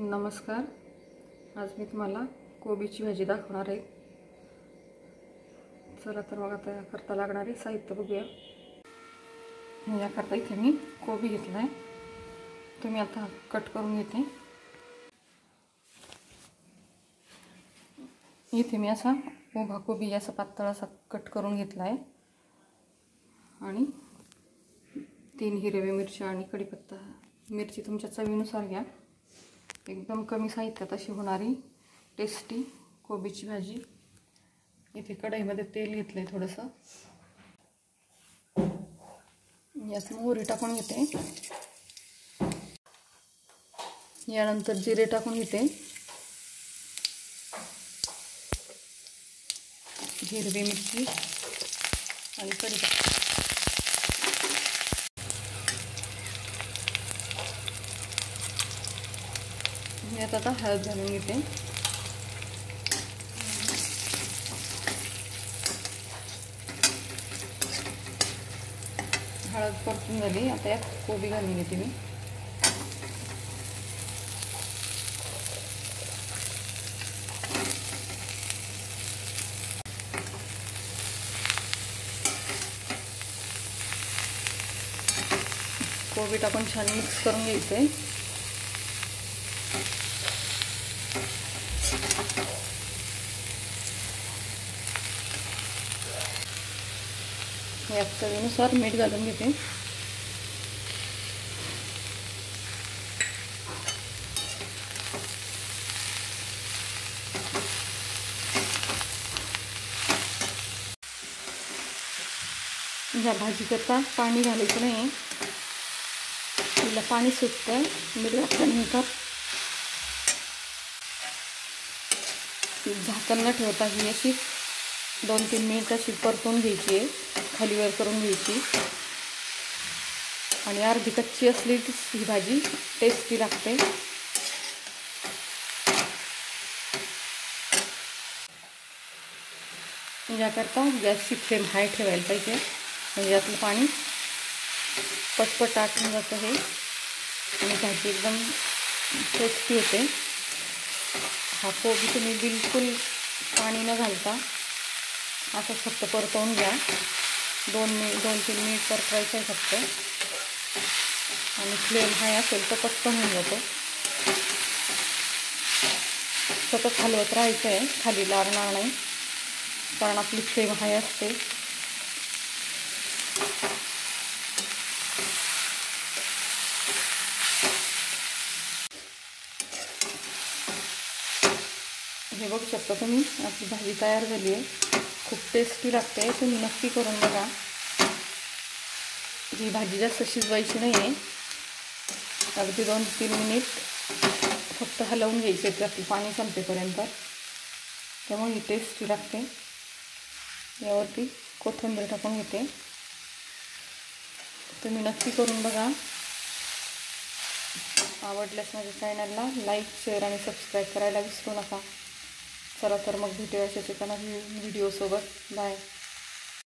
नमस्कार. आज मी तुम्हाला कोबीची भाजी दाखवणार आहे. चला तर मग आता याकरता लागणारे साहित्य बघूया. याकरता इथे मी कोबी घेतला आहे. तुम्ही आता कट करून घेते. इथे मी असा उभा कोबी असा पातळ असा कट करून घेतला आहे आणि 3 हिरव्या मिरच्या आणि कढीपत्ता. मिरची तुमच्या चवीनुसार घ्या. एकदम कमी साहित्यात अशी होणारी टेस्टी कोबीची भाजी. इथे कढईमध्ये तेल घेतलंय थोडंसं. यात मोहरी टाकून घेते. यानंतर जिरे टाकून घेते. हिरवी मिरची आणि कढीपत्ता. यात आता हळद घालून घेते. हळद परतून झाली. आता यात कोबी घालून घेते मी. कोबी टाकून छान मिक्स करून घ्यायचंय. यात चवीनुसार मीठ घालून घेते. या भाजीकरता पाणी घालायचं नाही. तिला पाणी सुटतं. मीठ घातल्यानंतर झाकण न ठेवता ही अशी 2-3 मिनिट अशी परतून घ्यायची आहे. खालीवर करून घ्यायची. आणि अर्धी कच्ची असली की ही भाजी टेस्टी लागते. याकरता गॅसची फ्लेम हाय ठेवायला पाहिजे. म्हणजे यातलं पाणी पटपट आटून जातं हे आणि भाजी एकदम टेस्टी होते. हा कोबी तुम्ही बिलकुल पाणी न घालता असं फक्त परतवून घ्या. 2-3 मिनिट परतवायचं आहे फक्त. आणि फ्लेम हाय असेल तर पटकन होऊन जातो. सतत हलवत राहायचं आहे. खाली लागणार नाही कारण आपली फ्लेम हाय असते. हे बघू शकता तुम्ही, आपली भाजी तयार झाली आहे. खूप टेस्टी लागते. तुम्ही नक्की करून बघा. ही भाजी जास्त शिजवायची नाही आहे. अगदी 2-3 मिनिट फक्त हलवून घ्यायचे त्यातलं पाणी संपेपर्यंत. त्यामुळे ही टेस्टी लागते. यावरती कोथिंबीर टाकून घेते. तुम्ही नक्की करून बघा. आवडल्यास माझ्या चॅनलला लाईक, शेअर आणि सबस्क्राईब करायला विसरू नका. चला तर मग भेटूया अशाच एका नवीन व्हिडिओसोबत. बाय.